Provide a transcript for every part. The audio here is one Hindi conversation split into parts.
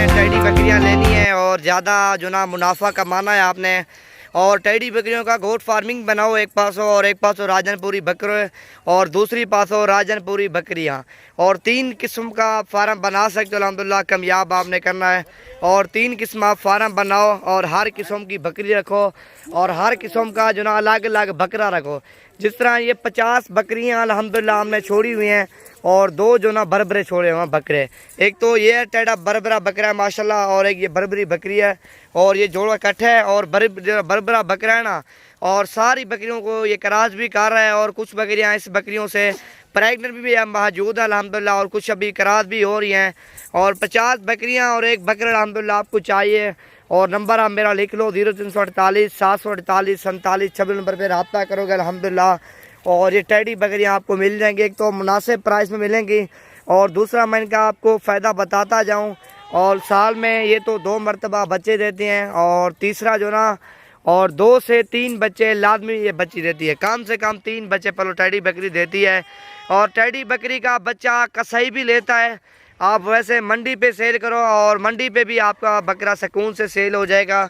आपने टेडी बकरियां लेनी है और ज़्यादा जो ना मुनाफा कमाना है आपने, और टेडी बकरियों का गोट फार्मिंग बनाओ एक पास हो, और एक पास हो राजनपुरी बकरे और दूसरी पास हो राजनपुरी बकरियां, और 3 किस्म का फार्म बना सकते हो। अल्हम्दुलिल्लाह कामयाब आपने करना है, और 3 किस्म आप फार्म बनाओ और हर किस्म की बकरी रखो और हर किस्म का जो ना अलग अलग बकरा रखो। जिस तरह ये 50 बकरियां अल्हम्दुलिल्लाह हमने छोड़ी हुई हैं और 2 जो ना बरबरे छोड़े हुए हैं बकरे। एक तो ये टेढ़ा बरबरा बकरा है माशाल्लाह, और एक ये बरबरी बकरी है, और ये जोड़ा इकट्ठा है। और बरबरा बकरा है ना, और सारी बकरियों को ये क्रॉस भी कर रहा है, और कुछ बकरियां इस बकरियों से प्रेगनेंट भी मौजूद है अल्हम्दुलिल्लाह, और कुछ अभी क्रॉस भी हो रही हैं। और 50 बकरियां और एक बकरा अल्हम्दुलिल्लाह आपको चाहिए। और नंबर आप मेरा लिख लो 0348 748 47 26 नंबर पर रब्ता करोगे अल्हम्दुलिल्लाह। और ये टेडी बकरियाँ आपको मिल जाएंगी, एक तो मुनासिब प्राइस में मिलेंगी, और दूसरा मैं इनका आपको फ़ायदा बताता जाऊँ। और साल में ये तो 2 मरतबा बच्चे देते हैं, और तीसरा जो ना और 2 से 3 बच्चे लाजमी ये बच्ची देती है, कम से कम 3 बच्चे पलो टेडी बकरी देती है। और टेडी बकरी का बच्चा कसाई भी लेता है। आप वैसे मंडी पे सेल करो और मंडी पे भी आपका बकरा सुकून से सेल हो जाएगा,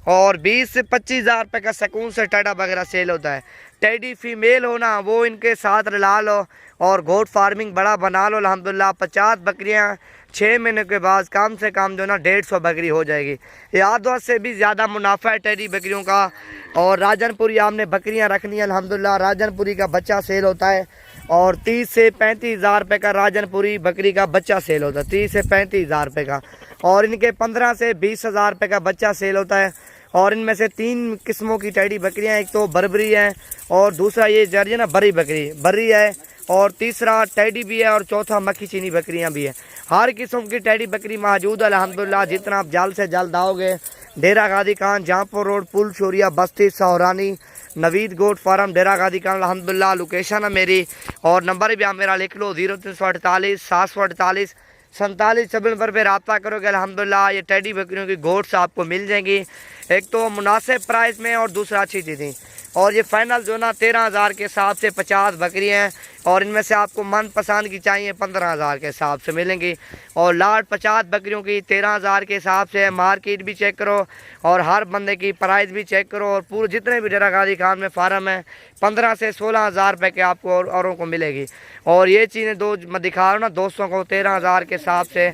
और 20 से 25 हज़ार रुपये का सुकून से टेढ़ा बकरा सेल होता है। टेडी फीमेल हो ना, वो इनके साथ रला लो और गोट फार्मिंग बड़ा बना लो अल्हम्दुलिल्लाह। 50 बकरियां 6 महीने के बाद कम से कम जो ना 150 बकरी हो जाएगी। ये आधो से भी ज़्यादा मुनाफा है टेडी बकरियों का। और राजनपुरी आपने बकरियां रखनी है अल्हम्दुलिल्लाह, राजनपुरी का बच्चा सेल होता है, और 30 से 35 हज़ार रुपये का राजनपुरी बकरी का बच्चा सेल होता है, 30 से 35 हज़ार रुपये का। और इनके 15 से 20 हज़ार रुपये का बच्चा सेल होता है। और इनमें से 3 किस्मों की टेडी बकरियां, एक तो बरबरी है, और दूसरा ये जर्जी ना बरी बकरी बरी है, और तीसरा टेडी भी है, और चौथा मक्खी चीनी बकरियां भी है। हर किस्म की टेडी बकरी मौजूद है अल्हम्दुलिल्लाह। जितना आप जल्द से जल्द आओगे, डेरा गादी खान, जहाँपुर रोड, पुल शोरिया बस्ती सौरानी, नवीद गोट फार्म, डेरा गादी खान अल्हम्दुलिल्लाह लोकेशन है मेरी। और नंबर भी आप मेरा लिख लो 0348 748 47 26 नंबर पर रब्ता करोगे अल्हम्दुलिल्लाह। ये टेडी बकरियों की गोट्स आपको मिल जाएंगी, एक तो मुनासिब प्राइस में और दूसरा अच्छी चीज़ें। और ये फाइनल जो ना 13 हज़ार के हिसाब से 50 बकरी हैं, और इनमें से आपको मनपसंद की चाहिए 15 हज़ार के हिसाब से मिलेंगी। और लाट 50 बकरियों की 13 हज़ार के हिसाब से। मार्केट भी चेक करो और हर बंदे की प्राइस भी चेक करो, और पूरे जितने भी डेरा गादी खान में फार्म है 15 से 16 हज़ार रुपये के आपको औरों को मिलेगी। और ये चीज़ें दो मैं दिखा रहा हूँ ना दोस्तों को 13 हज़ार के हिसाब से,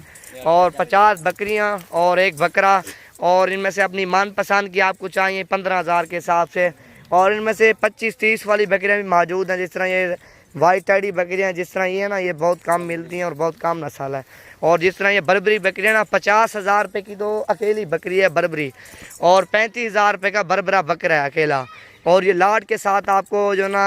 और 50 बकरियाँ और एक बकरा, और इनमें से अपनी मनपसंद की आपको चाहिए 15 हज़ार के हिसाब से। और इनमें से 25-30 वाली बकरियां भी मौजूद हैं, जिस तरह ये वाइट टेडी बकरियां, जिस तरह ये है ना, ये बहुत कम मिलती हैं और बहुत कम नस्ल है। और जिस तरह ये बरबरी बकरियां ना, 50 हज़ार रुपये की तो अकेली बकरी है बरबरी, और 35 हज़ार रुपये का बरबरा बकरा है अकेला। और ये लाट के साथ आपको जो ना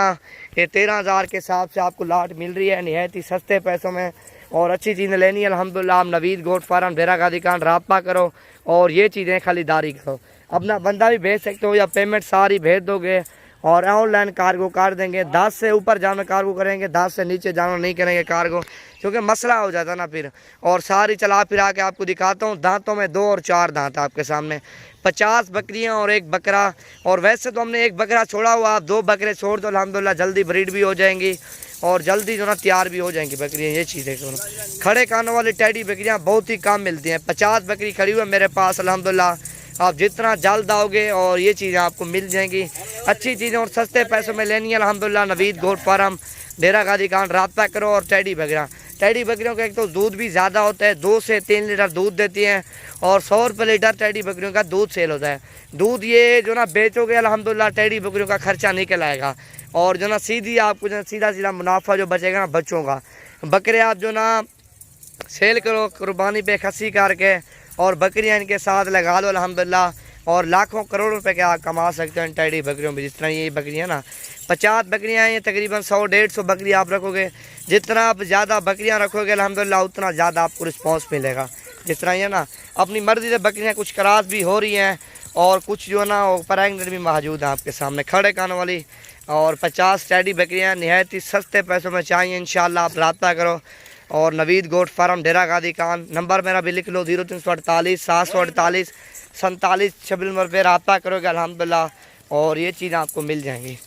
ये 13 हज़ार के हिसाब से आपको लाट मिल रही है निहायत ही सस्ते पैसों में, और अच्छी चीज़ें लेनी है अल्हम्दुलिल्लाह। आप नवीद गोट फार्म, डेरा गादी खान रब्ता करो और ये चीज़ें खरीदारी करो। अपना बंदा भी भेज सकते हो, या पेमेंट सारी भेज दोगे और ऑनलाइन कार्गो कर देंगे। 10 से ऊपर जानवर कार्गो करेंगे, 10 से नीचे जानवर नहीं करेंगे कार्गो, क्योंकि मसला हो जाता ना फिर। और सारी चला फिरा के आपको दिखाता हूँ। दांतों में 2 और 4 दांत आपके सामने। 50 बकरियाँ और एक बकरा। और वैसे तो हमने एक बकरा छोड़ा हुआ, आप 2 बकरे छोड़ दो अल्हम्दुलिल्लाह, जल्दी ब्रीड भी हो जाएंगी और जल्दी जो ना तैयार भी हो जाएंगी बकरियाँ। ये चीज़ है खड़े कानों वाली टेडी बकरियाँ बहुत ही कम मिलती हैं। 50 बकरी खड़ी हुई है मेरे पास अल्हम्दुलिल्लाह। आप जितना जल्द आओगे और ये चीज़ें आपको मिल जाएंगी, अच्छी चीज़ें और सस्ते पैसों में लेनी है अल्हम्दुलिल्लाह। नवीद गोट फार्म, डेरा गादी खान रब्ता करो। और टेडी बकरियों का एक तो दूध भी ज़्यादा होता है, 2 से 3 लीटर दूध देती हैं, और 100 रुपये लीटर टेडी बकरियों का दूध सेल होता है। दूध ये जो ना बेचोगे अल्हम्दुलिल्लाह, टेडी बकरियों का खर्चा निकल आएगा, और जो ना सीधी आपको जो सीधा मुनाफा जो बचेगा ना बच्चों का। बकरे आप जो ना सेल करो कुर्बानी पे खसी करके, और बकरियां इनके साथ लगा लो अल्हम्दुलिल्लाह, और लाखों करोड़ों रुपए के आप कमा सकते हो इन टेडी बकरियों में। जिस तरह ये बकरियां ना 50 बकरियां हैं, तकरीबन 100-150 बकरी आप रखोगे। जितना आप ज़्यादा बकरियां रखोगे अल्हम्दुलिल्लाह, उतना ज़्यादा आपको रिस्पॉन्स मिलेगा। जिस तरह ये ना अपनी मर्ज़ी से बकरियां कुछ क्रॉस भी हो रही हैं, और कुछ जो है ना वो प्रेगनेंट भी मौजूद हैं आपके सामने खड़े कानों वाली। और 50 टेडी बकरियाँ निहायत ही सस्ते पैसों में चाहिए इंशाल्लाह, आप रब्ता करो। और नवीद गोट फार्म, डेरा गादी खान, नंबर मेरा भी लिख लो 0348 748 47 26 नंबर पर रब्ता करोगे अल्हम्दुलिल्लाह, और ये चीज़ आपको मिल जाएंगी।